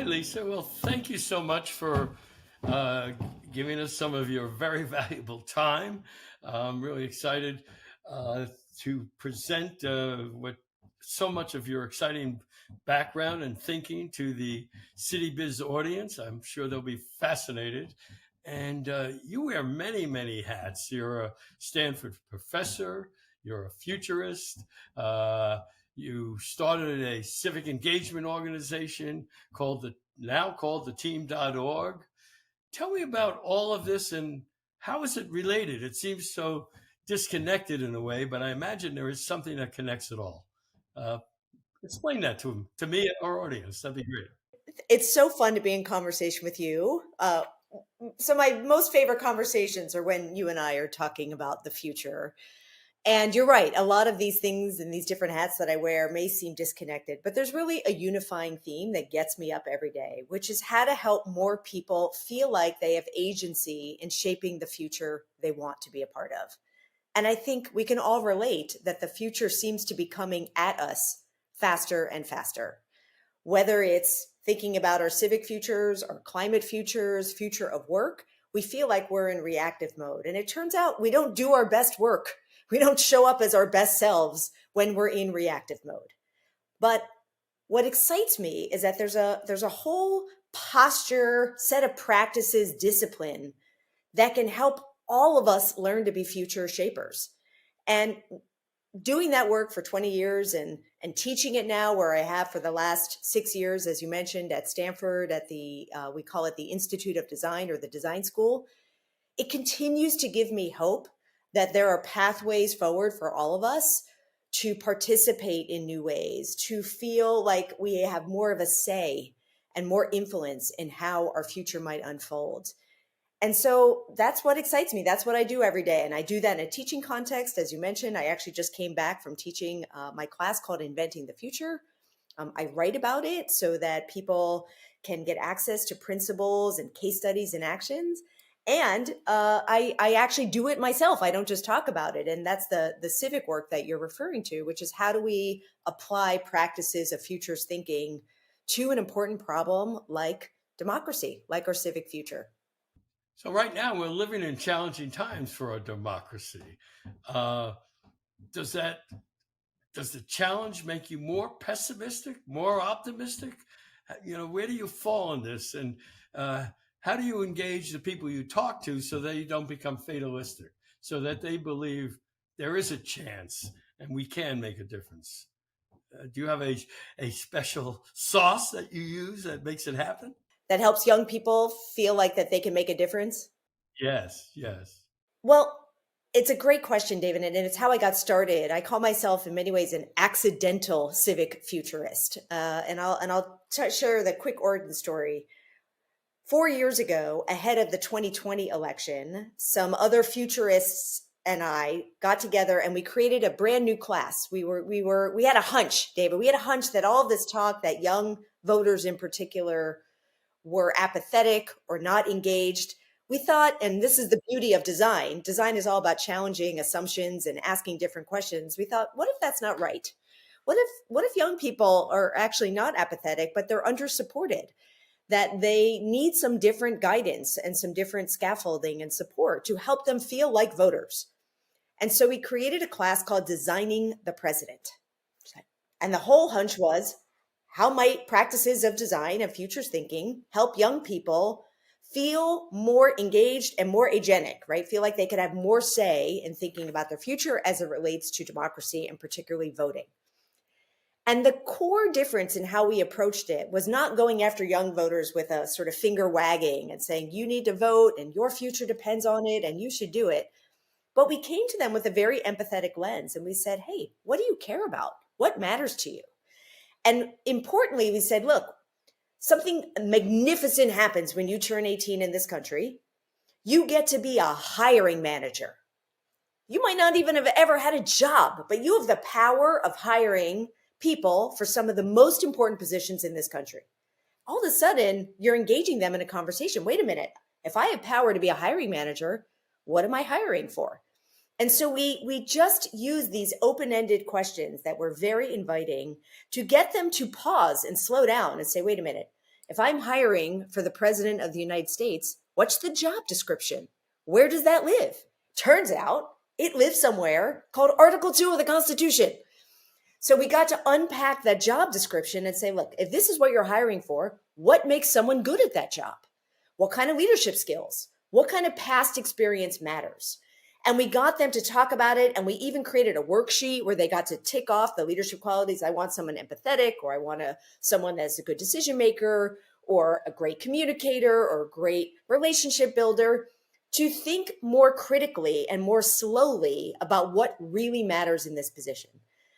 Hi, Lisa. Well, thank you so much for uh, giving us some of your very valuable time. I'm really excited uh, to present what so much of your exciting background and thinking to the City Biz audience. I'm sure they'll be fascinated. And you wear many, many hats. You're a Stanford professor, you're a futurist, uh, you started a civic engagement organization called the team.org. Tell me about all of this and how is it related? It seems so disconnected in a way, but I imagine there is something that connects it all. Uh, Explain that to me and our audience. That'd be great. It's so fun to be in conversation with you. So my most favorite conversations are when you and I are talking about the future. And you're right, a lot of these things and these different hats that I wear may seem disconnected, but there's really a unifying theme that gets me up every day, which is how to help more people feel like they have agency in shaping the future they want to be a part of. And I think we can all relate that the future seems to be coming at us faster and faster, whether it's thinking about our civic futures, our climate futures, future of work. We feel like we're in reactive mode. And it turns out we don't do our best work. We don't show up as our best selves when we're in reactive mode. But what excites me is that there's a whole posture, set of practices, discipline that can help all of us learn to be future shapers. And doing that work for 20 years and teaching it now, where I have for the last 6 years, as you mentioned, at Stanford, at the we call it the Institute of Design, or the Design School, it continues to give me hope that there are pathways forward for all of us to participate in new ways, to feel like we have more of a say and more influence in how our future might unfold. And so that's what excites me. That's what I do every day. And I do that in a teaching context. As you mentioned, I actually just came back from teaching my class called Inventing the Future. I write about it so that people can get access to principles and case studies and actions. And I actually do it myself. I don't just talk about it. And that's the civic work that you're referring to, which is how do we apply practices of futures thinking to an important problem like democracy, like our civic future. So right now we're living in challenging times for our democracy. Uh, does that does the challenge make you more pessimistic, more optimistic? Where do you fall in this, and uh, how do you engage the people you talk to so they don't become fatalistic, so that they believe there is a chance and we can make a difference? Do you have a special sauce that you use that makes it happen? That helps young people feel like that they can make a difference? Yes, yes. Well, it's a great question, David, and it's how I got started. I call myself, in many ways, an accidental civic futurist, and I'll share the quick origin story. 4 years ago, ahead of the 2020 election, some other futurists and I got together and we created a brand new class. We had a hunch, David. We had a hunch that all of this talk, that young voters in particular were apathetic or not engaged. We thought, and this is the beauty of design. Design is all about challenging assumptions and asking different questions. We thought, what if that's not right? What if young people are actually not apathetic, but they're under supported? That they need some different guidance and some different scaffolding and support to help them feel like voters. And so we created a class called Designing the President. And the whole hunch was, how might practices of design and futures thinking help young people feel more engaged and more agentic, right? Feel like they could have more say in thinking about their future as it relates to democracy and particularly voting. And the core difference in how we approached it was not going after young voters with a sort of finger wagging and saying, you need to vote and your future depends on it and you should do it. But we came to them with a very empathetic lens and we said, hey, what do you care about? What matters to you? And importantly, we said, look, something magnificent happens when you turn 18 in this country. You get to be a hiring manager. You might not even have ever had a job, but you have the power of hiring people for some of the most important positions in this country. All of a sudden, you're engaging them in a conversation. Wait a minute. If I have power to be a hiring manager, what am I hiring for? And so we just use these open-ended questions that were very inviting to get them to pause and slow down and say, wait a minute, if I'm hiring for the president of the United States, what's the job description? Where does that live? Turns out it lives somewhere called Article 2 of the Constitution. So we got to unpack that job description and say, look, if this is what you're hiring for, what makes someone good at that job? What kind of leadership skills? What kind of past experience matters? And we got them to talk about it. And we even created a worksheet where they got to tick off the leadership qualities. I want someone empathetic, or I want someone that's a good decision maker, or a great communicator, or a great relationship builder, to think more critically and more slowly about what really matters in this position.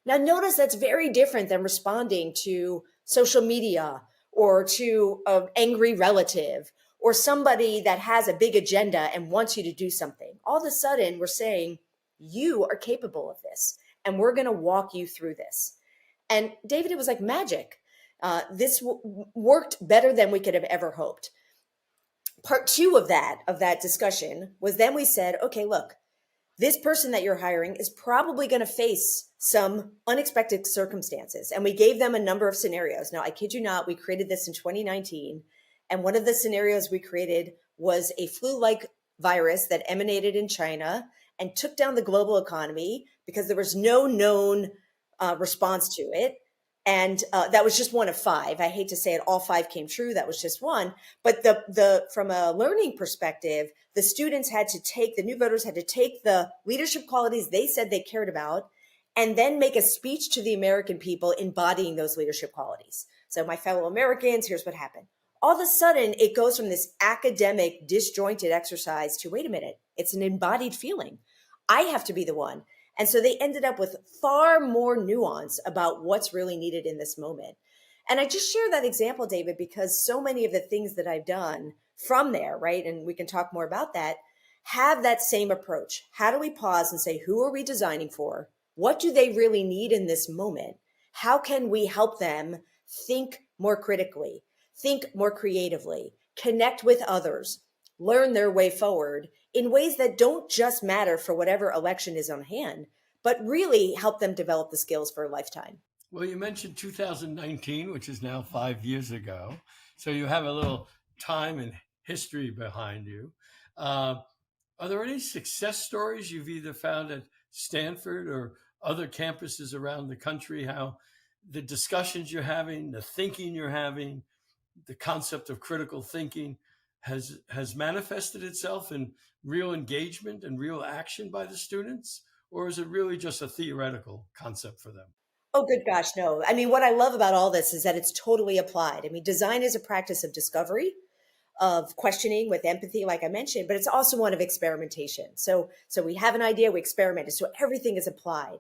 Now, notice that's very different than responding to social media or to an angry relative or somebody that has a big agenda and wants you to do something. All of a sudden, we're saying, you are capable of this, and we're going to walk you through this. And David, it was like magic. This worked better than we could have ever hoped. Part two of that discussion was then we said, okay, look, this person that you're hiring is probably going to face some unexpected circumstances. And we gave them a number of scenarios. Now, I kid you not, we created this in 2019. And one of the scenarios we created was a flu-like virus that emanated in China and took down the global economy because there was no known response to it. And that was just one of five. I hate to say it, all five came true. That was just one. But from a learning perspective, the students the new voters had to take the leadership qualities they said they cared about and then make a speech to the American people embodying those leadership qualities. So my fellow Americans, here's what happened. All of a sudden, it goes from this academic, disjointed exercise to, wait a minute, it's an embodied feeling. I have to be the one. And so they ended up with far more nuance about what's really needed in this moment. And I just share that example, David, because so many of the things that I've done from there, right, and we can talk more about that, have that same approach. How do we pause and say, who are we designing for? What do they really need in this moment? How can we help them think more critically, think more creatively, connect with others, learn their way forward in ways that don't just matter for whatever election is on hand, but really help them develop the skills for a lifetime? Well, you mentioned 2019, which is now 5 years ago. So you have a little time and history behind you. Are there any success stories you've either found at Stanford or other campuses around the country, how the discussions you're having, the thinking you're having, the concept of critical thinking has manifested itself in real engagement and real action by the students? Or is it really just a theoretical concept for them? Oh, good gosh, no. I mean, what I love about all this is that it's totally applied. I mean, design is a practice of discovery, of questioning with empathy, like I mentioned, but it's also one of experimentation. So we have an idea, we experimented. So everything is applied.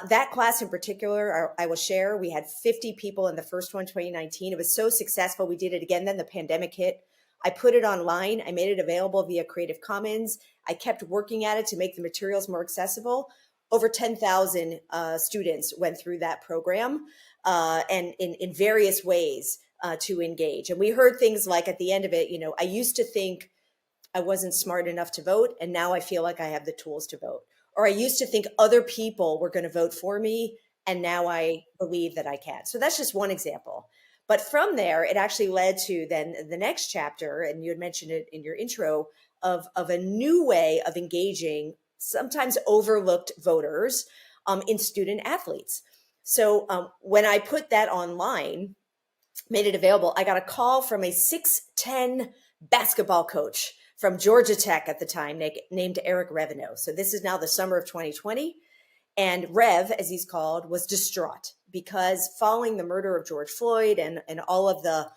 That class in particular, I will share, we had 50 people in the first one, 2019. It was so successful. We did it again. Then the pandemic hit. I put it online. I made it available via Creative Commons. I kept working at it to make the materials more accessible. Over 10,000 students went through that program and in various ways to engage. And we heard things like at the end of it, I used to think I wasn't smart enough to vote, and now I feel like I have the tools to vote. Or I used to think other people were going to vote for me, and now I believe that I can. So that's just one example. But from there, it actually led to then the next chapter, and you had mentioned it in your intro, of a new way of engaging sometimes overlooked voters in student athletes. So when I put that online, made it available, I got a call from a 6'10" basketball coach from Georgia Tech at the time named Eric Reveneau. So this is now the summer of 2020. And Rev, as he's called, was distraught because following the murder of George Floyd and all of the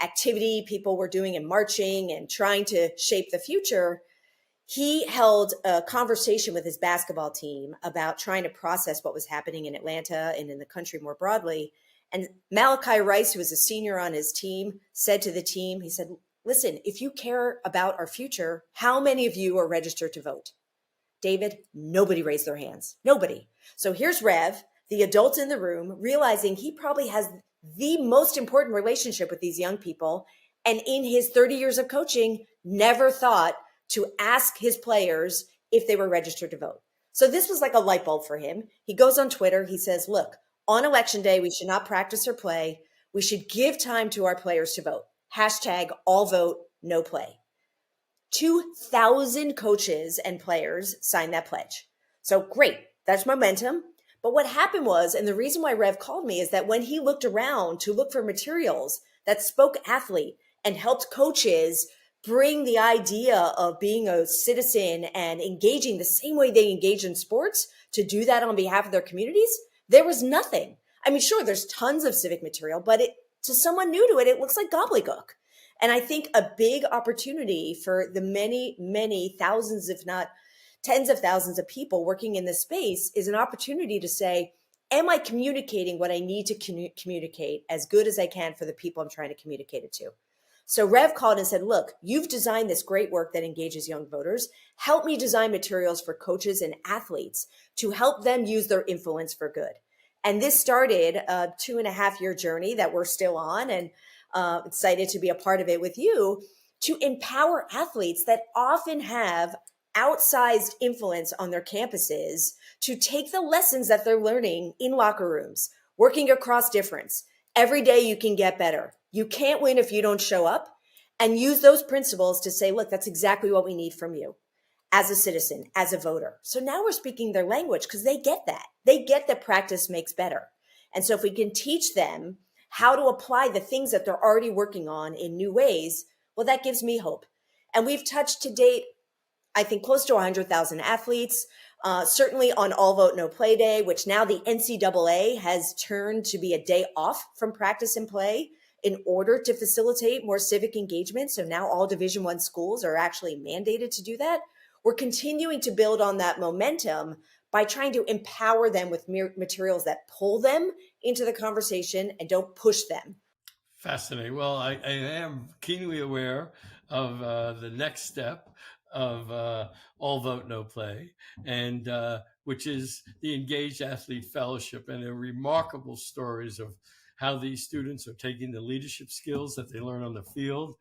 activity people were doing and marching and trying to shape the future, he held a conversation with his basketball team about trying to process what was happening in Atlanta and in the country more broadly. And Malachi Rice, who was a senior on his team, said to the team, he said, listen, if you care about our future, how many of you are registered to vote? David, nobody raised their hands. Nobody. So here's Rev, the adult in the room, realizing he probably has the most important relationship with these young people. And in his 30 years of coaching, never thought to ask his players if they were registered to vote. So this was like a light bulb for him. He goes on Twitter. He says, look, on election day, we should not practice or play. We should give time to our players to vote. Hashtag all vote, no play. 2,000 coaches and players signed that pledge. So great, that's momentum. But what happened was, and the reason why Rev called me is that when he looked around to look for materials that spoke athlete and helped coaches bring the idea of being a citizen and engaging the same way they engage in sports to do that on behalf of their communities, there was nothing. I mean, sure, there's tons of civic material, but to someone new to it, it looks like gobbledygook. And I think a big opportunity for the many, many thousands, if not tens of thousands of people working in this space is an opportunity to say, am I communicating what I need to communicate as good as I can for the people I'm trying to communicate it to? So Rev called and said, look, you've designed this great work that engages young voters. Help me design materials for coaches and athletes to help them use their influence for good. And this started a 2.5-year journey that we're still on, and excited to be a part of it with you, to empower athletes that often have outsized influence on their campuses to take the lessons that they're learning in locker rooms, working across difference. Every day you can get better. You can't win if you don't show up, and use those principles to say, look, that's exactly what we need from you as a citizen, as a voter. So now we're speaking their language because they get that. They get that practice makes better. And so if we can teach them how to apply the things that they're already working on in new ways, well, that gives me hope. And we've touched to date, I think, close to 100,000 athletes, certainly on All Vote No Play Day, which now the NCAA has turned to be a day off from practice and play in order to facilitate more civic engagement. So now all Division I schools are actually mandated to do that. We're continuing to build on that momentum by trying to empower them with materials that pull them into the conversation and don't push them. Fascinating. Well, I am keenly aware of the next step of All Vote No Play, and which is the Engaged Athlete Fellowship, and the remarkable stories of how these students are taking the leadership skills that they learn on the field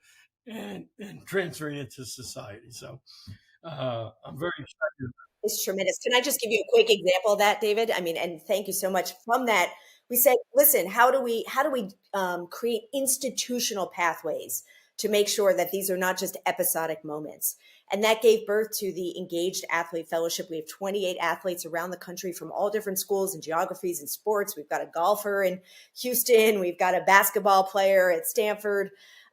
and transferring it to society. So I'm very excited. It's tremendous. Can I just give you a quick example of that, David? I mean, and thank you so much. From that, we said, listen, how do we create institutional pathways to make sure that these are not just episodic moments? And that gave birth to the Engaged Athlete Fellowship. We have 28 athletes around the country from all different schools and geographies and sports. We've got a golfer in Houston. We've got a basketball player at Stanford,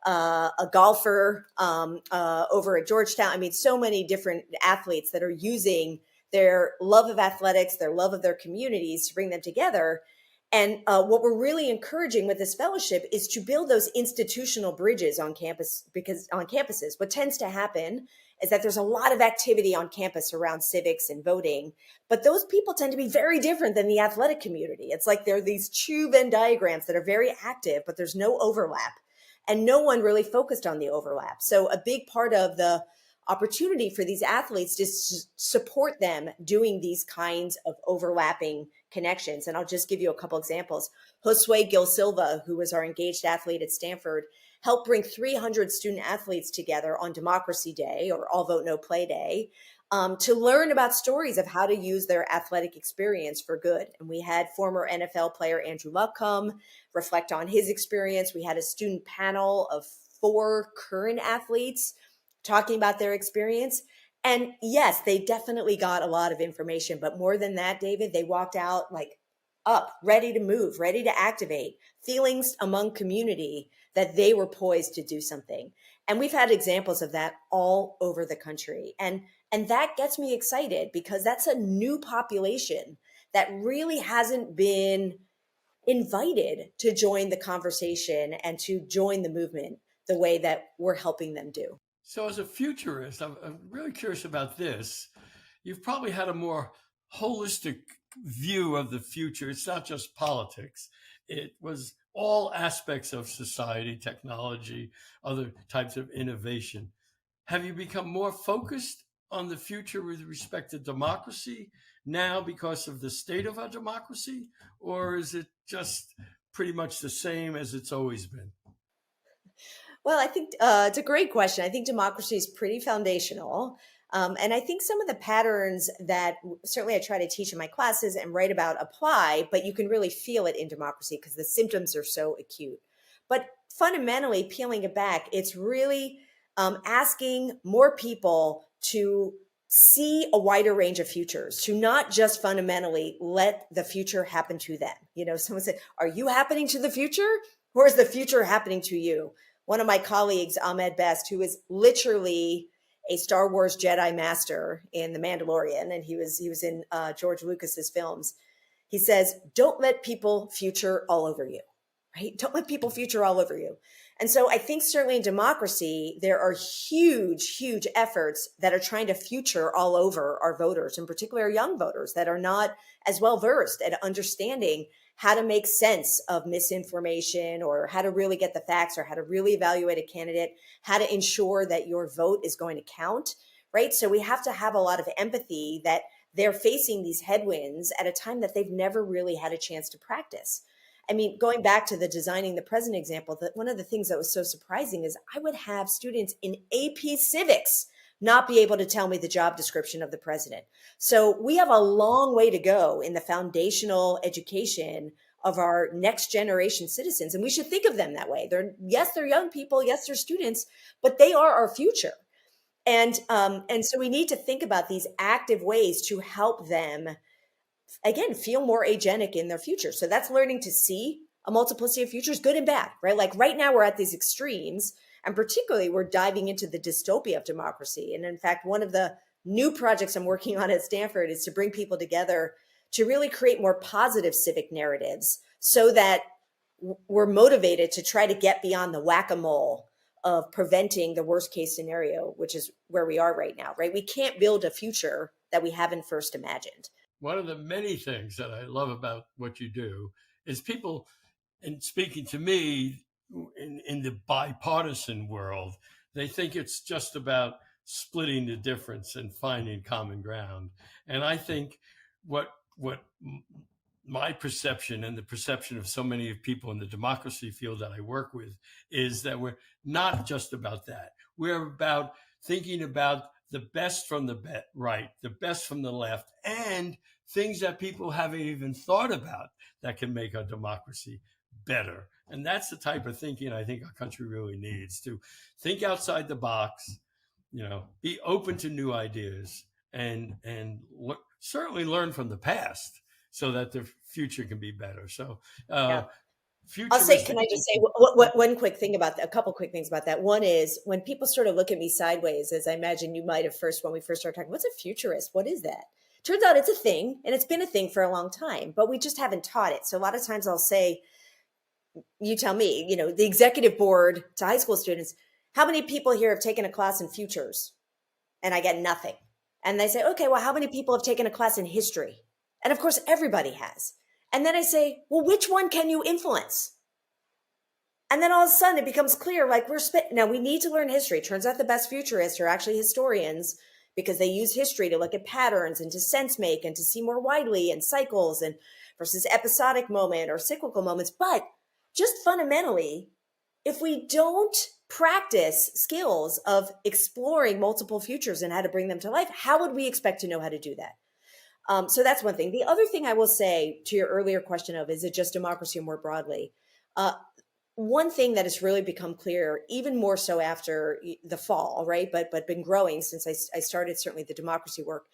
a golfer over at Georgetown. I mean, so many different athletes that are using their love of athletics, their love of their communities to bring them together. And what we're really encouraging with this fellowship is to build those institutional bridges on campus, because on campuses, what tends to happen is that there's a lot of activity on campus around civics and voting, but those people tend to be very different than the athletic community. It's like there are these two Venn diagrams that are very active, but there's no overlap, and no one really focused on the overlap. So a big part of the opportunity for these athletes is to support them doing these kinds of overlapping connections. And I'll just give you a couple examples. Josue Gil Silva, who was our engaged athlete at Stanford, helped bring 300 student athletes together on Democracy Day, or All Vote No Play Day, to learn about stories of how to use their athletic experience for good. And we had former NFL player Andrew Luck come reflect on his experience. We had a student panel of 4 current athletes talking about their experience. And yes, they definitely got a lot of information, but more than that, David, they walked out like up, ready to move, ready to activate feelings among community that they were poised to do something. And we've had examples of that all over the country. And that gets me excited, because that's a new population that really hasn't been invited to join the conversation and to join the movement the way that we're helping them do. So, as a futurist, I'm really curious about this. You've probably had a more holistic view of the future. It's not just politics, it was all aspects of society, technology, other types of innovation. Have you become more focused on the future with respect to democracy now because of the state of our democracy? Or is it just pretty much the same as it's always been? Well, I think it's a great question. I think democracy is pretty foundational. And I think some of the patterns that certainly I try to teach in my classes and write about apply, but you can really feel it in democracy because the symptoms are so acute. But fundamentally, peeling it back, it's really asking more people to see a wider range of futures, to not just fundamentally let the future happen to them. Someone said, are you happening to the future, or is the future happening to you? One of my colleagues, Ahmed Best, who is literally a Star Wars Jedi master in The Mandalorian, and he was in George Lucas's films. He says, don't let people future all over you, right? Don't let people future all over you. And so I think certainly in democracy, there are huge, huge efforts that are trying to future all over our voters, in particular our young voters that are not as well versed at understanding how to make sense of misinformation, or how to really get the facts, or how to really evaluate a candidate, how to ensure that your vote is going to count, right? So we have to have a lot of empathy that they're facing these headwinds at a time that they've never really had a chance to practice. I mean, going back to the designing the president example, that one of the things that was so surprising is I would have students in AP civics not be able to tell me the job description of the president. So we have a long way to go in the foundational education of our next generation citizens. And we should think of them that way. They're young people. Yes, they're students, but they are our future. And so we need to think about these active ways to help them, again, feel more agentic in their future. So that's learning to see a multiplicity of futures, good and bad, right? Like right now we're at these extremes, and particularly we're diving into the dystopia of democracy. And in fact, one of the new projects I'm working on at Stanford is to bring people together to really create more positive civic narratives so that we're motivated to try to get beyond the whack-a-mole of preventing the worst case scenario, which is where we are right now, right? We can't build a future that we haven't first imagined. One of the many things that I love about what you do is people, in speaking to me in the bipartisan world, they think it's just about splitting the difference and finding common ground. And I think what my perception and the perception of so many people in the democracy field that I work with is that we're not just about that. We're about thinking about the best from the right, the best from the left, and things that people haven't even thought about that can make our democracy better. And that's the type of thinking I think our country really needs, to think outside the box, be open to new ideas, and certainly learn from the past so that the future can be better. So, Yeah. I'll say, can I just say one quick thing about that? A couple quick things about that. One is when people sort of look at me sideways, as I imagine you might have when we first started talking, what's a futurist? What is that? Turns out it's a thing, and it's been a thing for a long time, but we just haven't taught it. So a lot of times I'll say, you tell me, the executive board to high school students, how many people here have taken a class in futures? And I get nothing. And they say, okay, well, how many people have taken a class in history? And of course, everybody has. And then I say, well, which one can you influence? And then all of a sudden it becomes clear, like now we need to learn history. Turns out the best futurists are actually historians, because they use history to look at patterns and to sense make and to see more widely and cycles and versus episodic moment or cyclical moments. But just fundamentally, if we don't practice skills of exploring multiple futures and how to bring them to life, how would we expect to know how to do that? So that's one thing. The other thing I will say to your earlier question of, is it just democracy or more broadly? One thing that has really become clear, even more so after the fall, right? But been growing since I started certainly the democracy work,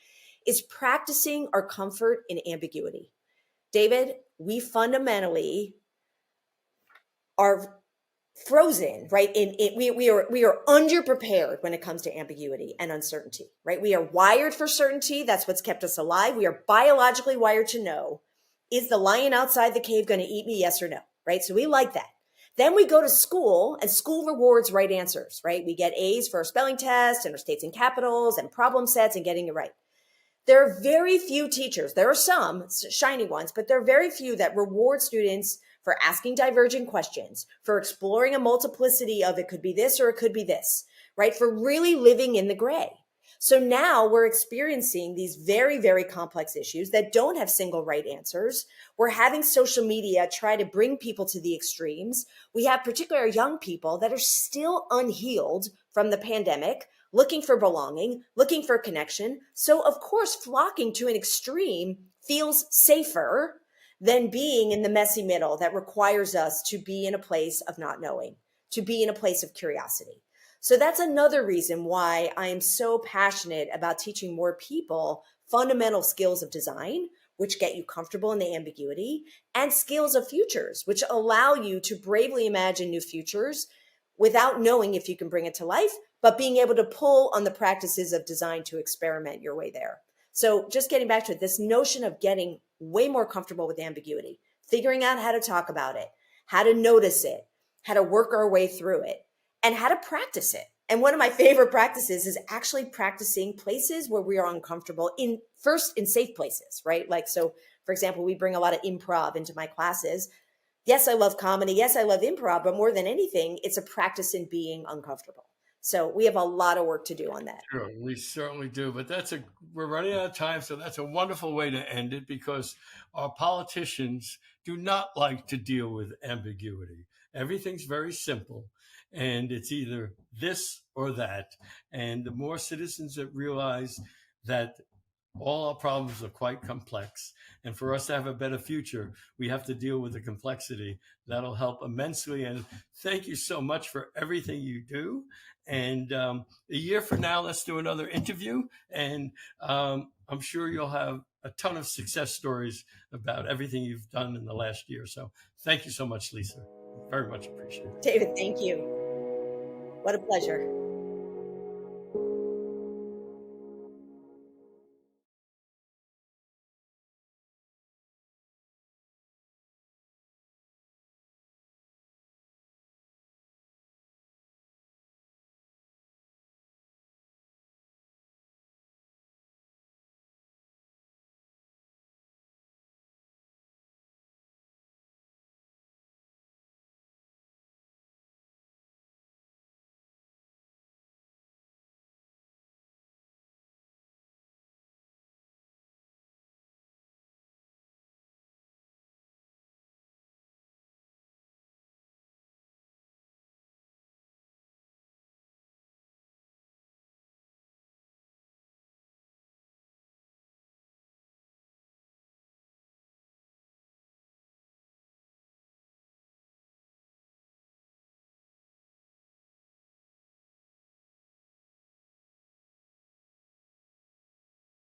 is practicing our comfort in ambiguity. David, we fundamentally are frozen, right? We are underprepared when it comes to ambiguity and uncertainty, right? We are wired for certainty. That's what's kept us alive. We are biologically wired to know, is the lion outside the cave going to eat me? Yes or no, right? So we like that. Then we go to school, and school rewards right answers, right? We get A's for our spelling test and our states and capitals and problem sets and getting it right. There are very few teachers. There are some shiny ones, but there are very few that reward students for asking divergent questions, for exploring a multiplicity of it could be this or it could be this, right? For really living in the gray. So now we're experiencing these very, very complex issues that don't have single right answers. We're having social media try to bring people to the extremes. We have particularly young people that are still unhealed from the pandemic, looking for belonging, looking for connection. So of course, flocking to an extreme feels safer than being in the messy middle that requires us to be in a place of not knowing, to be in a place of curiosity. So that's another reason why I am so passionate about teaching more people fundamental skills of design, which get you comfortable in the ambiguity, and skills of futures, which allow you to bravely imagine new futures without knowing if you can bring it to life, but being able to pull on the practices of design to experiment your way there. So just getting back to it, this notion of getting way more comfortable with ambiguity, figuring out how to talk about it, how to notice it, how to work our way through it, and how to practice it. And one of my favorite practices is actually practicing places where we are uncomfortable in safe places, right? Like, so for example, we bring a lot of improv into my classes. Yes, I love comedy. Yes, I love improv, but more than anything, it's a practice in being uncomfortable. So we have a lot of work to do on that. Sure, we certainly do. But we're running out of time, so that's a wonderful way to end it because our politicians do not like to deal with ambiguity. Everything's very simple, and it's either this or that. And the more citizens that realize that all our problems are quite complex. And for us to have a better future, we have to deal with the complexity. That'll help immensely. And thank you so much for everything you do. And a year from now, let's do another interview. And I'm sure you'll have a ton of success stories about everything you've done in the last year. So thank you so much, Lisa. Very much appreciated. David, thank you. What a pleasure.